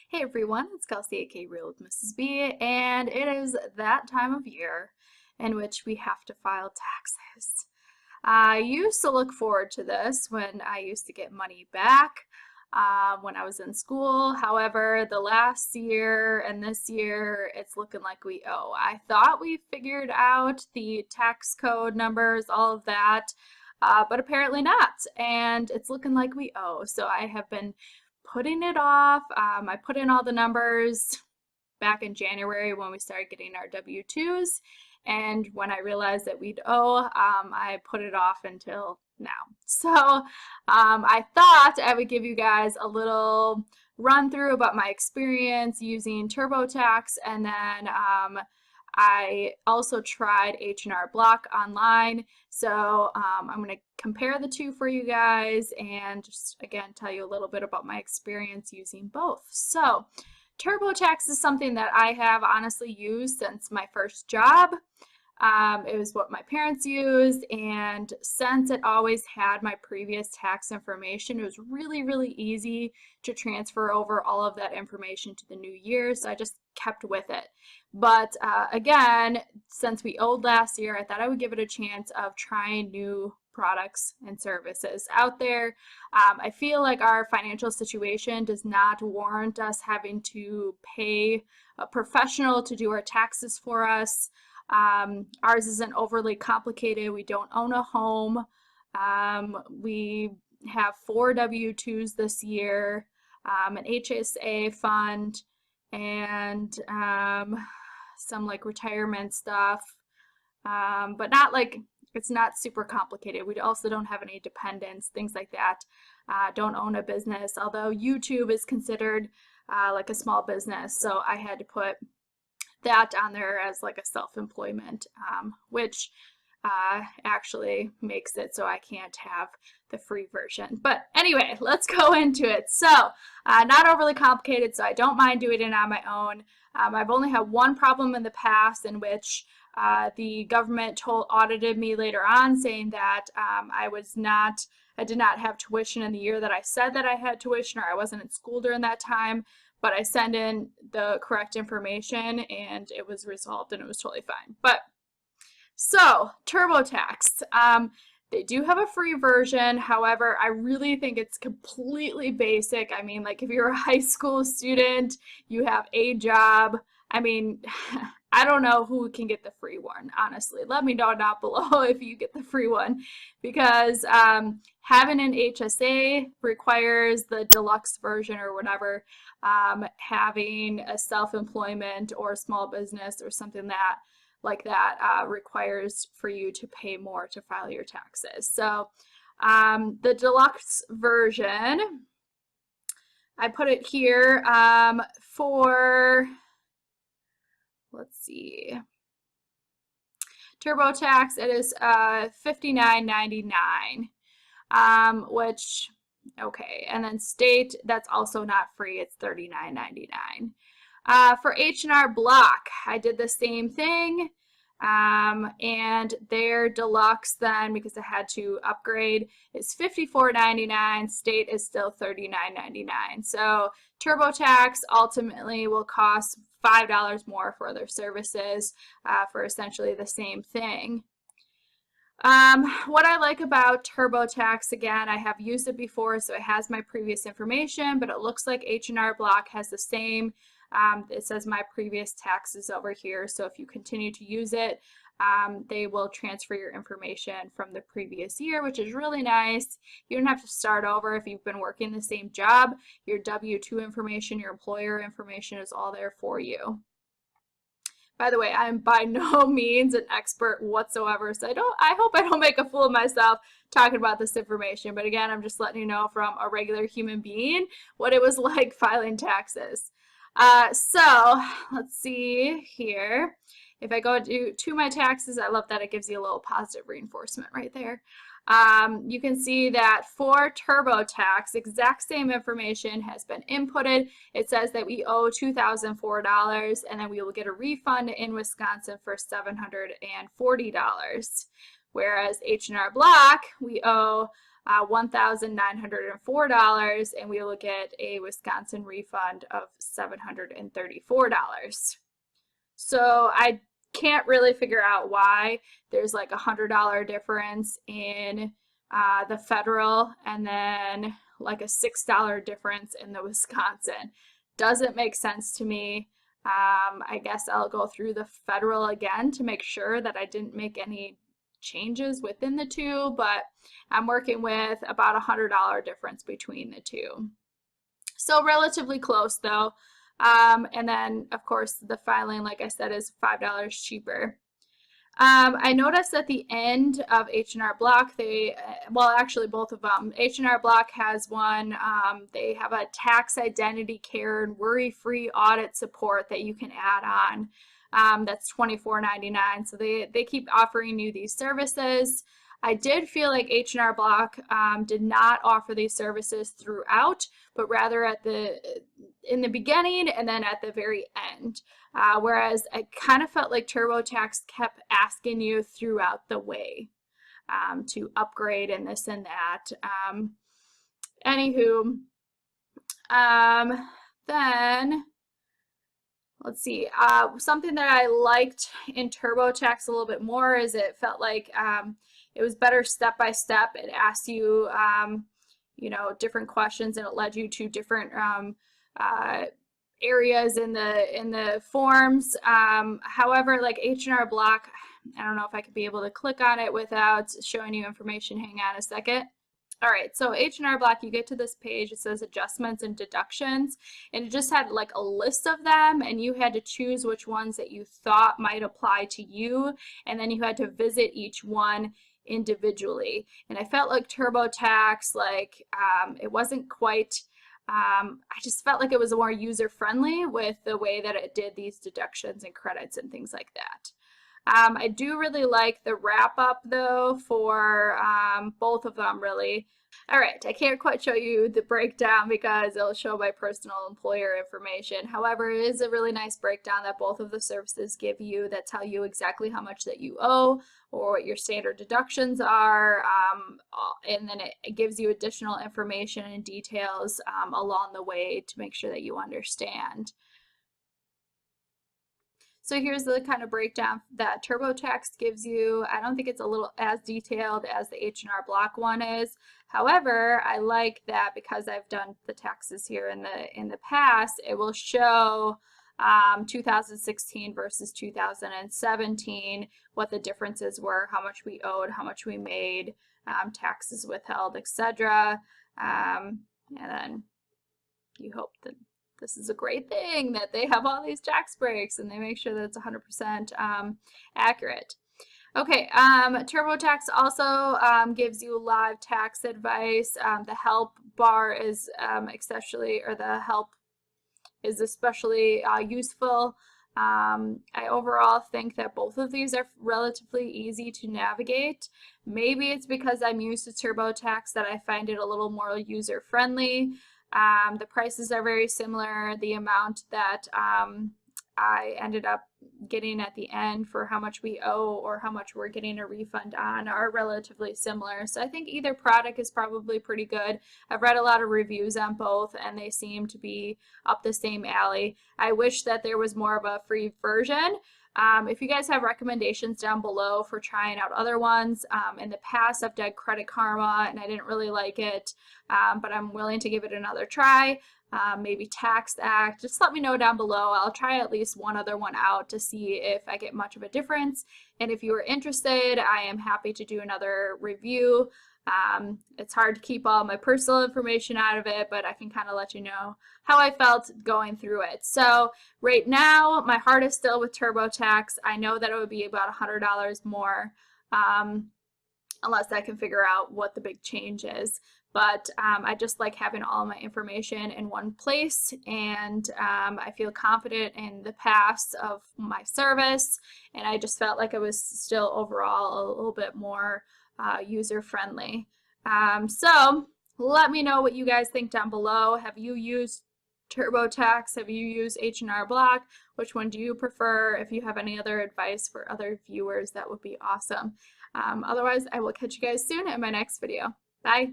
Hey everyone, it's Kelsey aka Real with Mrs. B, and it is that time of year in which we have to file taxes. I used to look forward to this when I used to get money back when I was in school. However, the last year and this year, it's looking like we owe. I thought we figured out the tax code numbers, all of that, but apparently not, and it's looking like we owe. So I have been putting it off. I put in all the numbers back in January when we started getting our W-2s. And when I realized that we'd owe, I put it off until now. So I thought I would give you guys a little run through about my experience using TurboTax, and then I also tried H&R Block online. So I'm going to compare the two for you guys and just again tell you a little bit about my experience using both. So TurboTax is something that I have honestly used since my first job. It was what my parents used, and since it always had my previous tax information, it was really easy to transfer over all of that information to the new year, so I just kept with it. But again, since we owed last year, I thought I would give it a chance of trying new products and services out there. I feel like our financial situation does not warrant us having to pay a professional to do our taxes for us. Ours isn't overly complicated. We don't own a home. We have 4 W-2s this year, an HSA fund, and some like retirement stuff, but not like, it's not super complicated. We also don't have any dependents, things like that. Don't own a business, although YouTube is considered like a small business, so I had to put that on there as like a self-employment, which actually makes it so I can't have the free version. But anyway, let's go into it. So not overly complicated, so I don't mind doing it on my own. I've only had one problem in the past in which the government audited me later on, saying that I did not have tuition in the year that I said that I had tuition, or I wasn't in school during that time. But I sent in the correct information and it was resolved and it was totally fine. But so TurboTax, they do have a free version. However, I really think it's completely basic. I mean, like if you're a high school student, you have a job. I mean, I don't know who can get the free one, honestly. Let me know down below if you get the free one, because having an HSA requires the deluxe version or whatever. Having a self-employment or a small business or something like that requires for you to pay more to file your taxes. So the deluxe version, I put it here for, let's see, TurboTax, it is $59.99, which, okay, and then state, that's also not free, it's $39.99. For H&R Block, I did the same thing, and their deluxe then, because I had to upgrade, is $54.99. State is still $39.99. So TurboTax ultimately will cost $5 more for their services for essentially the same thing. What I like about TurboTax, again, I have used it before, so it has my previous information, but it looks like H&R Block has the same. It says my previous taxes over here, so if you continue to use it, they will transfer your information from the previous year, which is really nice. You don't have to start over if you've been working the same job. Your W-2 information, your employer information is all there for you. By the way, I'm by no means an expert whatsoever, so I hope I don't make a fool of myself talking about this information. But again, I'm just letting you know from a regular human being what it was like filing taxes. So let's see here. If I go to my taxes, I love that it gives you a little positive reinforcement right there. You can see that for TurboTax, exact same information has been inputted. It says that we owe $2,004, and then we will get a refund in Wisconsin for $740. Whereas H&R Block, we owe $1,904, and we will get a Wisconsin refund of $734. So I can't really figure out why there's like $100 difference in the federal and then like a $6 difference in the Wisconsin. Doesn't make sense to me. I guess I'll go through the federal again to make sure that I didn't make any changes within the two, but I'm working with about $100 difference between the two. So relatively close though. And then of course the filing, like I said, is $5 cheaper. I noticed at the end of H&R Block, well, actually both of them. H&R Block has one. They have a tax identity care and worry-free audit support that you can add on. That's $24.99. So they keep offering you these services. I did feel like H&R Block did not offer these services throughout, but rather in the beginning and then at the very end. Whereas I kind of felt like TurboTax kept asking you throughout the way to upgrade and this and that. Anywho, then let's see, something that I liked in TurboTax a little bit more is it felt like it was better step by step. It asked you, you know, different questions, and it led you to different areas in the forms. However, like H&R Block, I don't know if I could be able to click on it without showing you information. Hang on a second. All right, so H&R Block, you get to this page, it says adjustments and deductions, and it just had like a list of them, and you had to choose which ones that you thought might apply to you, and then you had to visit each one individually. And I felt like TurboTax, like it wasn't quite, I just felt like it was more user-friendly with the way that it did these deductions and credits and things like that. I do really like the wrap-up though for both of them really. All right, I can't quite show you the breakdown because it'll show my personal employer information. However, it is a really nice breakdown that both of the services give you that tell you exactly how much that you owe or what your standard deductions are, and then it gives you additional information and details along the way to make sure that you understand. So here's the kind of breakdown that TurboTax gives you. I don't think it's a little as detailed as the H&R Block one is. However, I like that because I've done the taxes here in the past, it will show 2016 versus 2017, what the differences were, how much we owed, how much we made, taxes withheld, etc. And then you hope that this is a great thing that they have all these tax breaks and they make sure that it's 100% accurate. Okay, TurboTax also gives you live tax advice. The help bar is especially useful. I overall think that both of these are relatively easy to navigate. Maybe it's because I'm used to TurboTax that I find it a little more user-friendly. The prices are very similar. The amount that I ended up getting at the end for how much we owe or how much we're getting a refund on are relatively similar. So I think either product is probably pretty good. I've read a lot of reviews on both and they seem to be up the same alley. I wish that there was more of a free version. If you guys have recommendations down below for trying out other ones, in the past I've done Credit Karma and I didn't really like it, but I'm willing to give it another try. Maybe Tax Act, just let me know down below. I'll try at least one other one out to see if I get much of a difference. And if you are interested, I am happy to do another review. It's hard to keep all my personal information out of it, but I can kind of let you know how I felt going through it. So right now, my heart is still with TurboTax. I know that it would be about $100 more, unless I can figure out what the big change is. But I just like having all my information in one place, and I feel confident in the past of my service, and I just felt like it was still overall a little bit more user-friendly. So let me know what you guys think down below. Have you used TurboTax? Have you used H&R Block? Which one do you prefer? If you have any other advice for other viewers, that would be awesome. Otherwise, I will catch you guys soon in my next video. Bye.